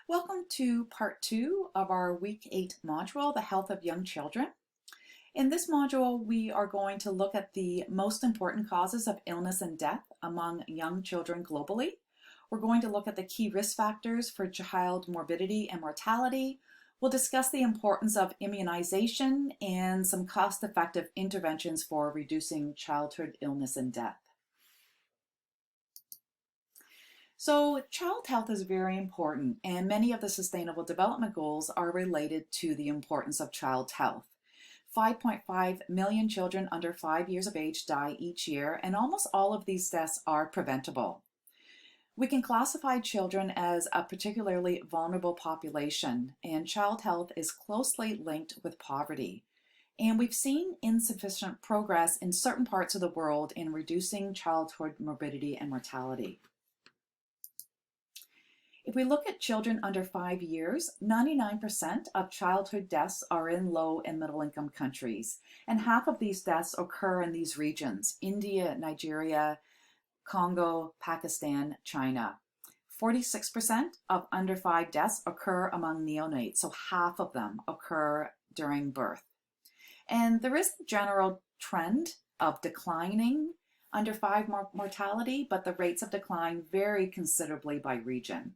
Welcome to part 2 of our week 8 module, The Health of Young Children. In this module, we are going to look at the most important causes of illness and death among young children globally. We're going to look at the key risk factors for child morbidity and mortality. We'll discuss the importance of immunization and some cost-effective interventions for reducing childhood illness and death. So child health is very important, and many of the Sustainable Development Goals are related to the importance of child health. 5.5 million children under 5 years of age die each year, and almost all of these deaths are preventable. We can classify children as a particularly vulnerable population, and child health is closely linked with poverty. And we've seen insufficient progress in certain parts of the world in reducing childhood morbidity and mortality. If we look at children under 5 years, 99% of childhood deaths are in low and middle income countries, and half of these deaths occur in these regions: India, Nigeria, Congo, Pakistan, China. 46% of under 5 deaths occur among neonates, so half of them occur during birth. And there is a general trend of declining under 5 mortality, but the rates of decline vary considerably by region.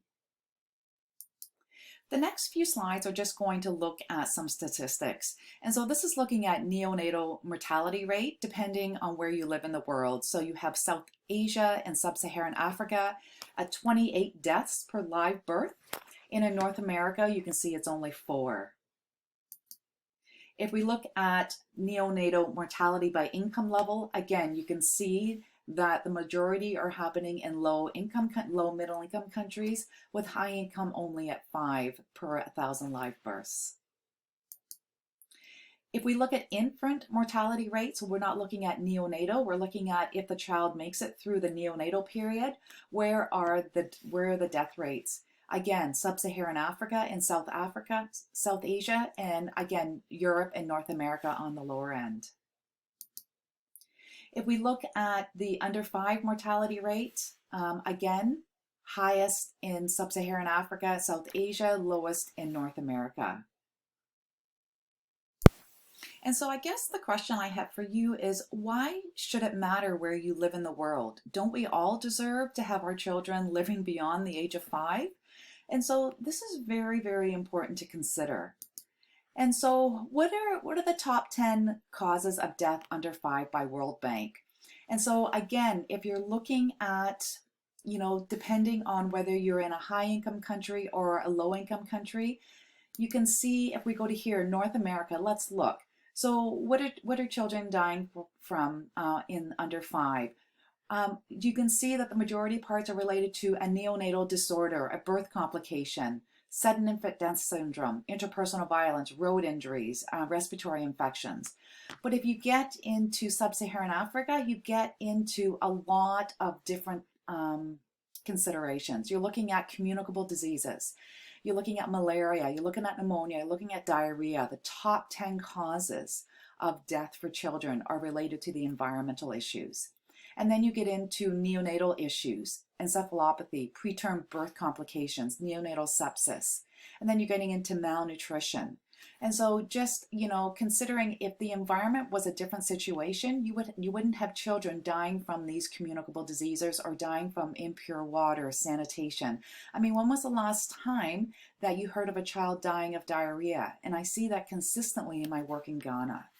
The next few slides are just going to look at some statistics. And so this is looking at neonatal mortality rate depending on where you live in the world. So you have South Asia and Sub-Saharan Africa at 28 deaths per live birth. And in North America, you can see it's only 4. If we look at neonatal mortality by income level, again, you can see that the majority are happening in low middle income countries, with high income only at 5 per 1,000 live births. If we look at infant mortality rates, so we're not looking at neonatal, we're looking at if the child makes it through the neonatal period, where are the death rates? Again, Sub-Saharan Africa and South Asia, and again, Europe and North America on the lower end. If we look at the under 5 mortality rate, again, highest in Sub-Saharan Africa, South Asia, lowest in North America. And so I guess the question I have for you is, why should it matter where you live in the world? Don't we all deserve to have our children living beyond the age of 5? And so this is very, very important to consider. And so what are the top 10 causes of death under 5 by World Bank? And so again, if you're looking at, depending on whether you're in a high income country or a low income country, you can see, if we go to here, North America, let's look. So what are children dying from in under 5? You can see that the majority parts are related to a neonatal disorder, a birth complication, sudden infant death syndrome, interpersonal violence, road injuries, respiratory infections. But if you get into Sub-Saharan Africa, you get into a lot of different considerations. You're looking at communicable diseases. You're looking at malaria. You're looking at pneumonia. You're looking at diarrhea. The top 10 causes of death for children are related to the environmental issues. And then you get into neonatal issues, encephalopathy, preterm birth complications, neonatal sepsis, and then you're getting into malnutrition. And so just, considering if the environment was a different situation, you wouldn't have children dying from these communicable diseases or dying from impure water, sanitation. I mean, when was the last time that you heard of a child dying of diarrhea? And I see that consistently in my work in Ghana.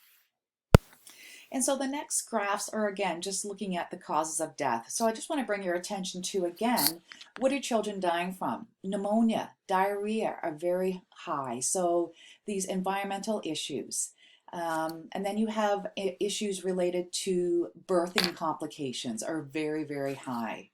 And so the next graphs are, again, just looking at the causes of death. So I just want to bring your attention to, again, what are children dying from? Pneumonia, diarrhea are very high. So these environmental issues. And then you have issues related to birthing complications are very, very high.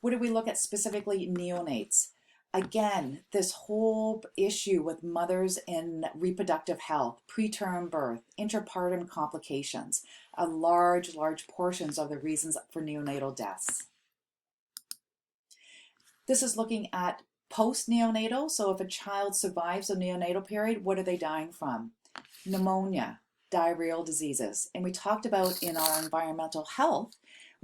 What do we look at specifically? Neonates. Again, this whole issue with mothers in reproductive health, preterm birth, interpartum complications, large portions of the reasons for neonatal deaths. This is looking at post-neonatal. So if a child survives a neonatal period, what are they dying from? Pneumonia, diarrheal diseases. And we talked about in our environmental health,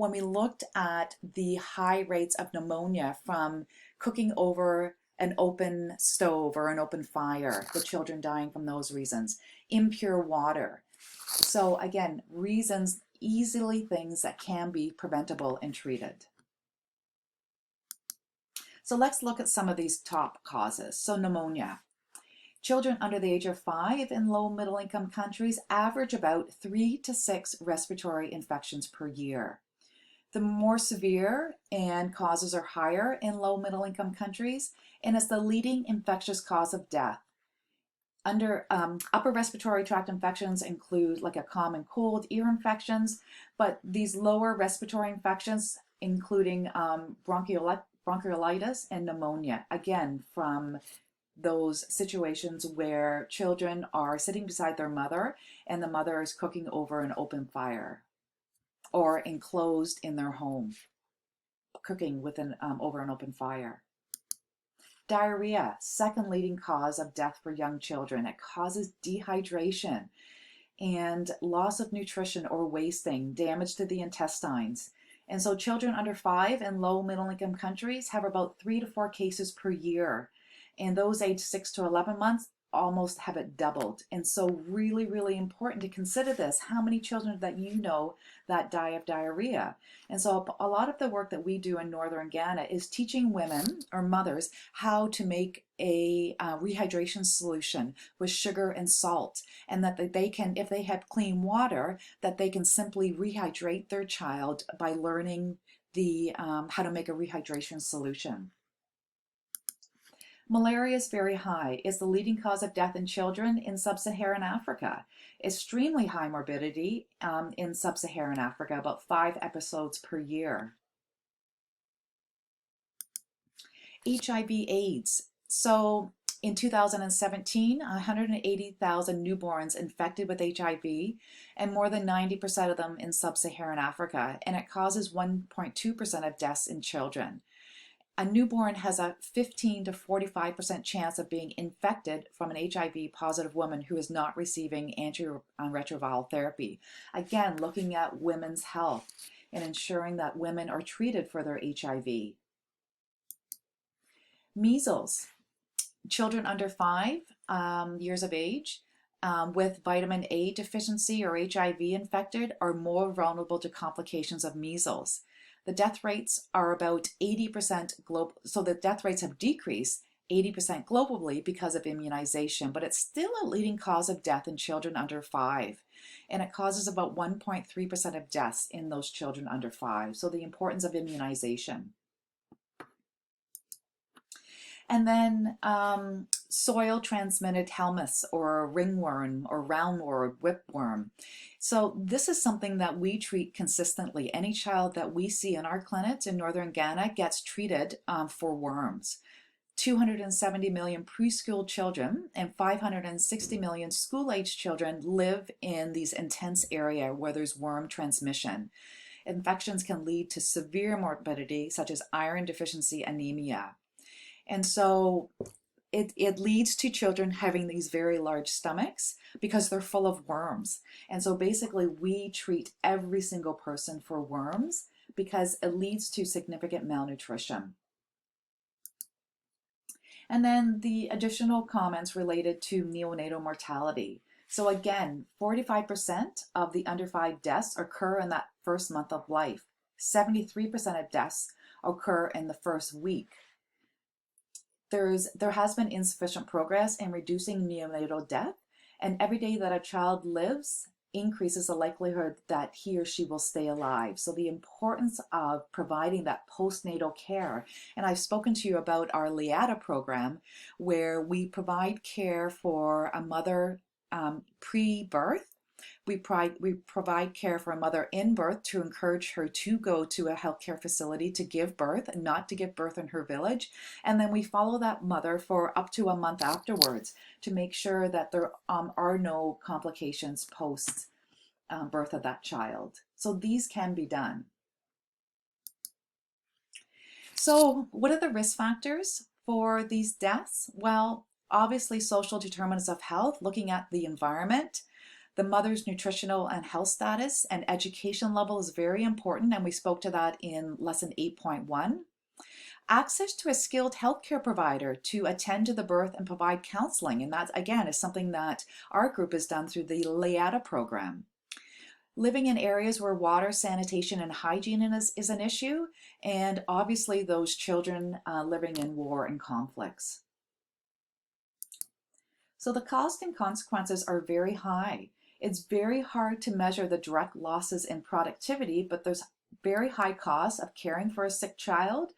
when we looked at the high rates of pneumonia from cooking over an open stove or an open fire, the children dying from those reasons, impure water. So again, reasons, easily things that can be preventable and treated. So let's look at some of these top causes. So pneumonia. Children under the age of 5 in low middle income countries average about 3 to 6 respiratory infections per year. The more severe and causes are higher in low middle income countries, and it's the leading infectious cause of death. Under upper respiratory tract infections include like a common cold, ear infections, but these lower respiratory infections, including bronchiolitis and pneumonia, again, from those situations where children are sitting beside their mother and the mother is cooking over an open fire or enclosed in their home, cooking with over an open fire. Diarrhea, second leading cause of death for young children. It causes dehydration and loss of nutrition or wasting, damage to the intestines. And so children under 5 in low middle income countries have about 3 to 4 cases per year. And those aged 6 to 11 months almost have it doubled. And so really, really important to consider this. How many children that you know that die of diarrhea? And so a lot of the work that we do in northern Ghana is teaching women or mothers how to make a rehydration solution with sugar and salt, and that they can, if they have clean water, that they can simply rehydrate their child by learning the how to make a rehydration solution. Malaria is very high. It's the leading cause of death in children in sub-Saharan Africa. Extremely high morbidity in sub-Saharan Africa, about 5 episodes per year. HIV/AIDS. So in 2017, 180,000 newborns infected with HIV, and more than 90% of them in sub-Saharan Africa, and it causes 1.2% of deaths in children. A newborn has a 15 to 45% chance of being infected from an HIV positive woman who is not receiving antiretroviral therapy. Again, looking at women's health and ensuring that women are treated for their HIV. Measles. Children under 5 years of age with vitamin A deficiency or HIV infected are more vulnerable to complications of measles. The death rates are about 80% global, so the death rates have decreased 80% globally because of immunization, but it's still a leading cause of death in children under 5. And it causes about 1.3% of deaths in those children under 5. So the importance of immunization. And then soil transmitted helminths or ringworm or roundworm, whipworm. So this is something that we treat consistently. Any child that we see in our clinics in northern Ghana gets treated for worms. 270 million preschool children and 560 million school-aged children live in these intense areas where there's worm transmission. Infections can lead to severe morbidity such as iron deficiency anemia. And so it leads to children having these very large stomachs because they're full of worms. And so basically we treat every single person for worms because it leads to significant malnutrition. And then the additional comments related to neonatal mortality. So again, 45% of the under 5 deaths occur in that first month of life. 73% of deaths occur in the first week. There has been insufficient progress in reducing neonatal death, and every day that a child lives increases the likelihood that he or she will stay alive. So the importance of providing that postnatal care. And I've spoken to you about our LIATA program, where we provide care for a mother pre-birth. We provide care for a mother in birth to encourage her to go to a healthcare facility to give birth and not to give birth in her village. And then we follow that mother for up to a month afterwards to make sure that there are no complications post birth of that child. So these can be done. So what are the risk factors for these deaths? Well, obviously social determinants of health, looking at the environment, The mother's nutritional and health status and education level is very important, and we spoke to that in lesson 8.1. Access to a skilled healthcare provider to attend to the birth and provide counseling, and that again is something that our group has done through the Leata program. Living in areas where water, sanitation, and hygiene is an issue, and obviously those children living in war and conflicts. So the cost and consequences are very high. It's very hard to measure the direct losses in productivity, but there's very high costs of caring for a sick child,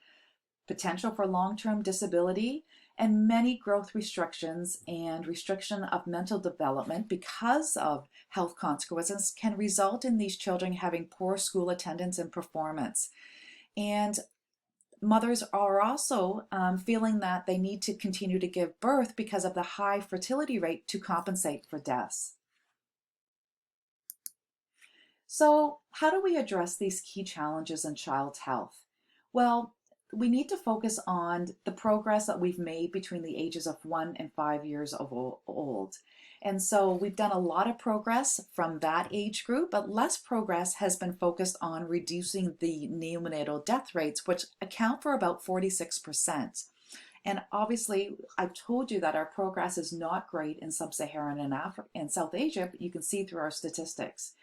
potential for long-term disability, and many growth restrictions and restriction of mental development because of health consequences can result in these children having poor school attendance and performance. And mothers are also feeling that they need to continue to give birth because of the high fertility rate to compensate for deaths. So how do we address these key challenges in child's health? Well, we need to focus on the progress that we've made between the ages of 1 and 5 years old. And so we've done a lot of progress from that age group, but less progress has been focused on reducing the neonatal death rates, which account for about 46%. And obviously, I've told you that our progress is not great in Sub-Saharan and Africa and South Asia, but you can see through our statistics.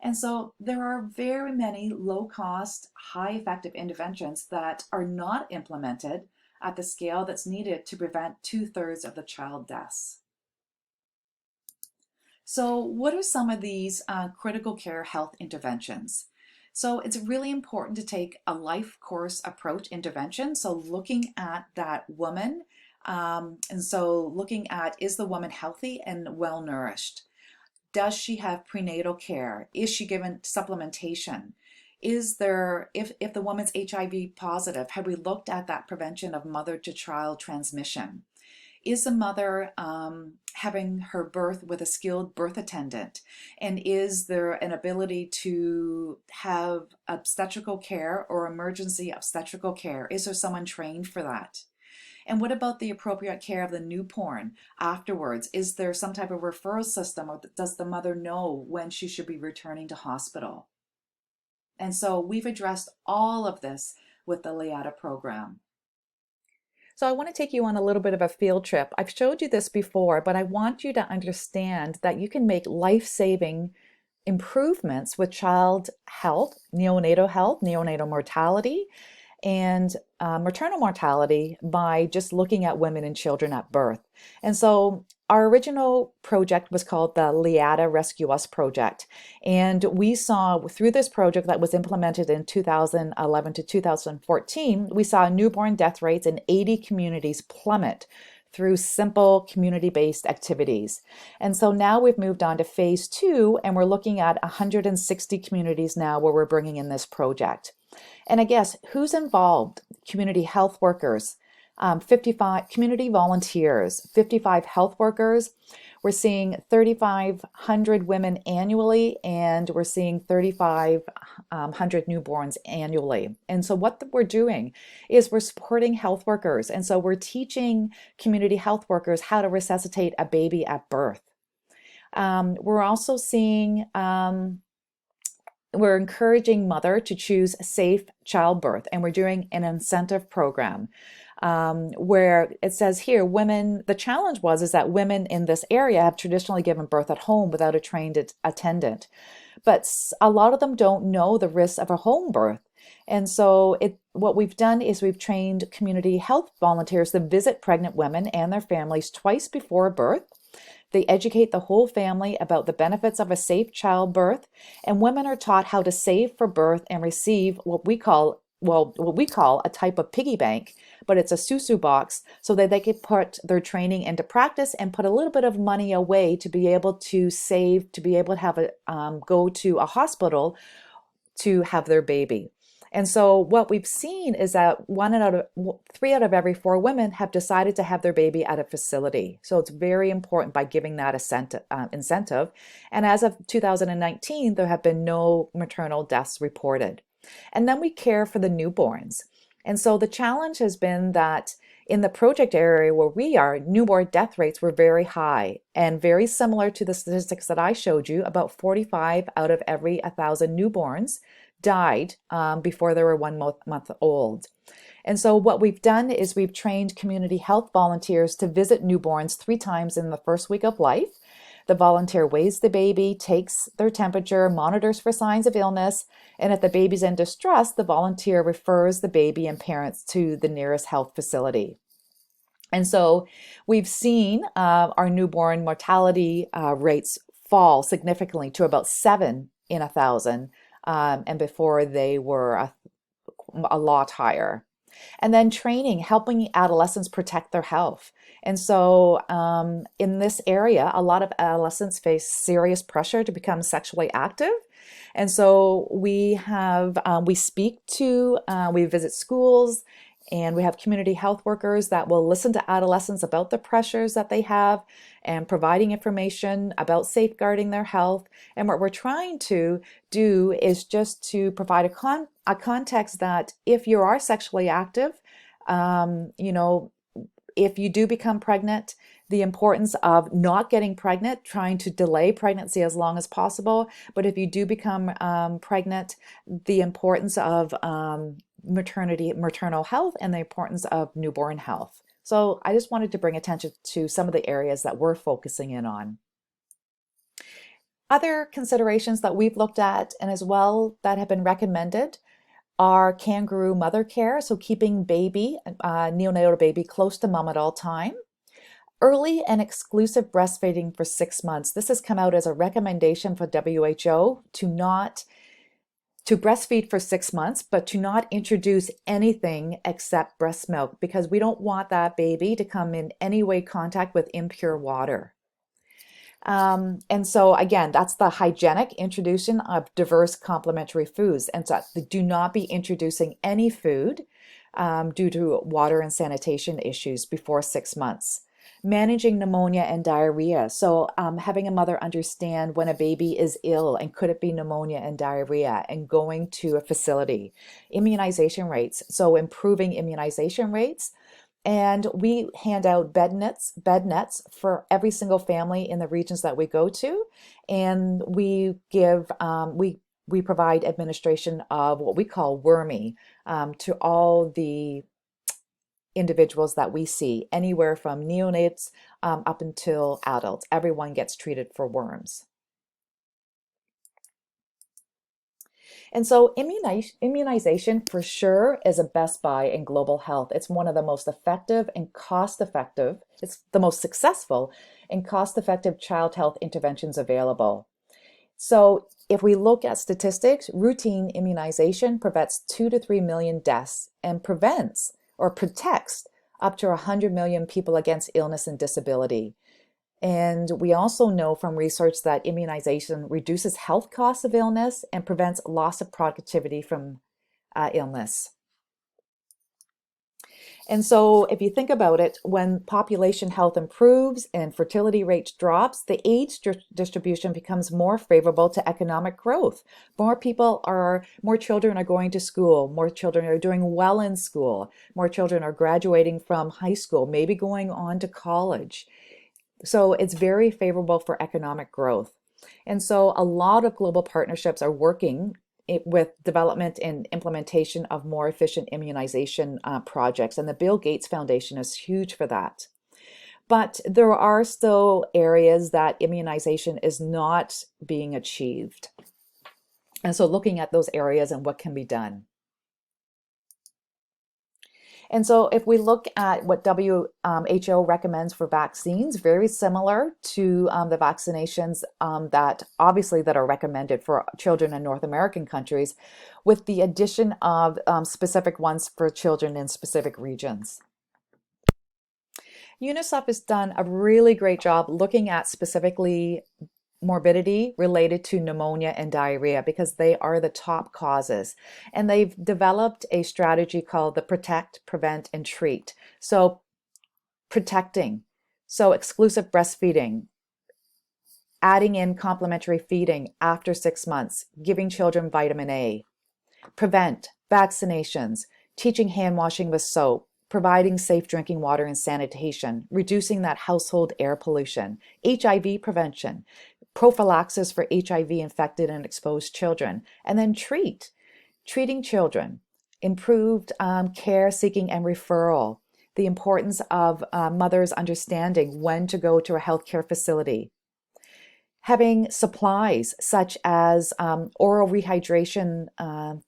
And so there are very many low-cost, high-effective interventions that are not implemented at the scale that's needed to prevent 2/3 of the child deaths. So what are some of these critical care health interventions? So it's really important to take a life course approach intervention. So looking at that woman, and so looking at, is the woman healthy and well nourished? Does she have prenatal care? Is she given supplementation? Is there, if the woman's HIV positive, have we looked at that prevention of mother to child transmission? Is the mother having her birth with a skilled birth attendant? And is there an ability to have obstetrical care or emergency obstetrical care? Is there someone trained for that? And what about the appropriate care of the newborn afterwards? Is there some type of referral system, or does the mother know when she should be returning to hospital? And so we've addressed all of this with the Leata program. So I want to take you on a little bit of a field trip. I've showed you this before, but I want you to understand that you can make life-saving improvements with child health, neonatal mortality, and maternal mortality by just looking at women and children at birth. And so our original project was called the Leata Rescue Us project. And we saw through this project that was implemented in 2011 to 2014, we saw newborn death rates in 80 communities plummet through simple community-based activities. And so now we've moved on to phase 2, and we're looking at 160 communities now where we're bringing in this project. And I guess who's involved? Community health workers, 55 community volunteers, 55 health workers. We're seeing 3,500 women annually, and we're seeing 3,500 newborns annually. And so what we're doing is we're supporting health workers. And so we're teaching community health workers how to resuscitate a baby at birth. We're also seeing we're encouraging mother to choose safe childbirth, and we're doing an incentive program where it says here, women, the challenge is that women in this area have traditionally given birth at home without a trained attendant, but a lot of them don't know the risks of a home birth. And so what we've done is we've trained community health volunteers to visit pregnant women and their families twice before birth. They educate the whole family about the benefits of a safe childbirth, and women are taught how to save for birth and receive what we call a type of piggy bank, but it's a susu box so that they can put their training into practice and put a little bit of money away to be able to save, to be able to have go to a hospital to have their baby. And so what we've seen is that 3 out of every 4 women have decided to have their baby at a facility. So it's very important by giving that incentive. And as of 2019, there have been no maternal deaths reported. And then we care for the newborns. And so the challenge has been that in the project area where we are, newborn death rates were very high and very similar to the statistics that I showed you. About 45 out of every 1,000 newborns died before they were 1 month old. And so what we've done is we've trained community health volunteers to visit newborns 3 times in the first week of life. The volunteer weighs the baby, takes their temperature, monitors for signs of illness, and if the baby's in distress, the volunteer refers the baby and parents to the nearest health facility. And so we've seen our newborn mortality rates fall significantly to about 7 in 1,000, and before they were a lot higher. And then training, helping adolescents protect their health. And so in this area, a lot of adolescents face serious pressure to become sexually active. And so we speak to, we visit schools, and we have community health workers that will listen to adolescents about the pressures that they have and providing information about safeguarding their health. And what we're trying to do is just to provide a context that if you are sexually active, you know, if you do become pregnant, the importance of not getting pregnant, trying to delay pregnancy as long as possible. But if you do become pregnant, the importance of maternal health and the importance of newborn health. So I just wanted to bring attention to some of the areas that we're focusing in on. Other considerations that we've looked at and as well that have been recommended are kangaroo mother care, so keeping neonatal baby close to mom at all time. Early and exclusive breastfeeding for 6 months. This has come out as a recommendation for WHO to breastfeed for 6 months, but to not introduce anything except breast milk, because we don't want that baby to come in any way contact with impure water. And so again, that's the hygienic introduction of diverse complementary foods. And so do not be introducing any food due to water and sanitation issues before 6 months. Managing pneumonia and diarrhea. So having a mother understand when a baby is ill and could it be pneumonia and diarrhea, and going to a facility. Immunization rates. So improving immunization rates. And we hand out bed nets for every single family in the regions that we go to. And we give, we provide administration of what we call wormy to all the individuals that we see, anywhere from neonates up until adults. Everyone gets treated for worms. And so immunization for sure is a best buy in global health. It's one of the most effective and cost-effective, it's the most successful and cost-effective child health interventions available. So if we look at statistics, routine immunization prevents 2 to 3 million deaths and prevents or protects up to 100 million people against illness and disability. And we also know from research that immunization reduces health costs of illness and prevents loss of productivity from illness. And so if you think about it, when population health improves and fertility rates drops, the age distribution becomes more favorable to economic growth. More children are going to school, more children are doing well in school, more children are graduating from high school, maybe going on to college. So it's very favorable for economic growth. And so a lot of global partnerships are working with development and implementation of more efficient immunization projects. And the Bill Gates Foundation is huge for that. But there are still areas that immunization is not being achieved. And so looking at those areas and what can be done. And so if we look at what WHO recommends for vaccines, very similar to the vaccinations that are recommended for children in North American countries, with the addition of specific ones for children in specific regions. UNICEF has done a really great job looking at specifically morbidity related to pneumonia and diarrhea, because they are the top causes. And they've developed a strategy called the Protect, Prevent, and Treat. So protecting, so exclusive breastfeeding, adding in complementary feeding after 6 months, giving children vitamin A. Prevent, vaccinations, teaching hand washing with soap, providing safe drinking water and sanitation, reducing that household air pollution, HIV prevention, prophylaxis for HIV infected and exposed children, and then treating children, improved care seeking and referral, the importance of mothers understanding when to go to a healthcare facility, having supplies such as oral rehydration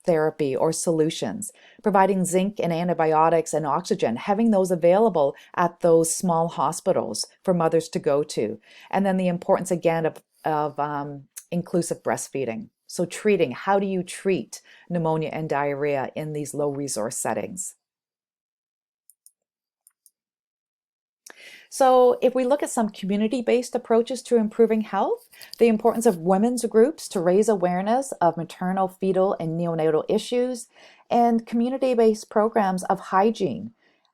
therapy or solutions, providing zinc and antibiotics and oxygen, having those available at those small hospitals for mothers to go to. And then the importance again of inclusive breastfeeding. So treating, how do you treat pneumonia and diarrhea in these low resource settings? So if we look at some community-based approaches to improving health, the importance of women's groups to raise awareness of maternal, fetal, and neonatal issues, and community-based programs of hygiene,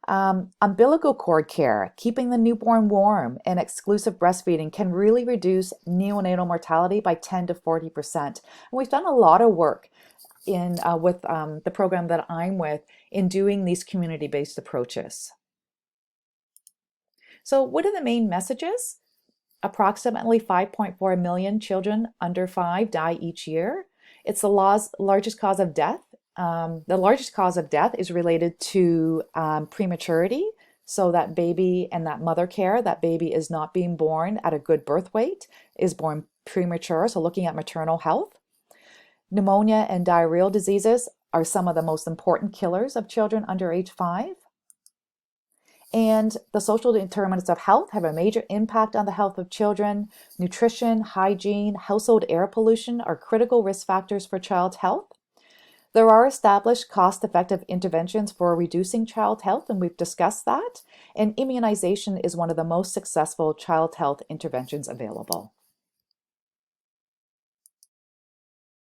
umbilical cord care, keeping the newborn warm, and exclusive breastfeeding can really reduce neonatal mortality by 10 to 40%. And we've done a lot of work with the program that I'm with in doing these community-based approaches. So what are the main messages? Approximately 5.4 million children under 5 die each year. It's the largest cause of death. The largest cause of death is related to prematurity. So that baby and that mother care, that baby is not being born at a good birth weight, is born premature. So looking at maternal health. Pneumonia and diarrheal diseases are some of the most important killers of children under age 5. And the social determinants of health have a major impact on the health of children. Nutrition, hygiene, household air pollution are critical risk factors for child health. There are established cost-effective interventions for reducing child health, and we've discussed that. And immunization is one of the most successful child health interventions available.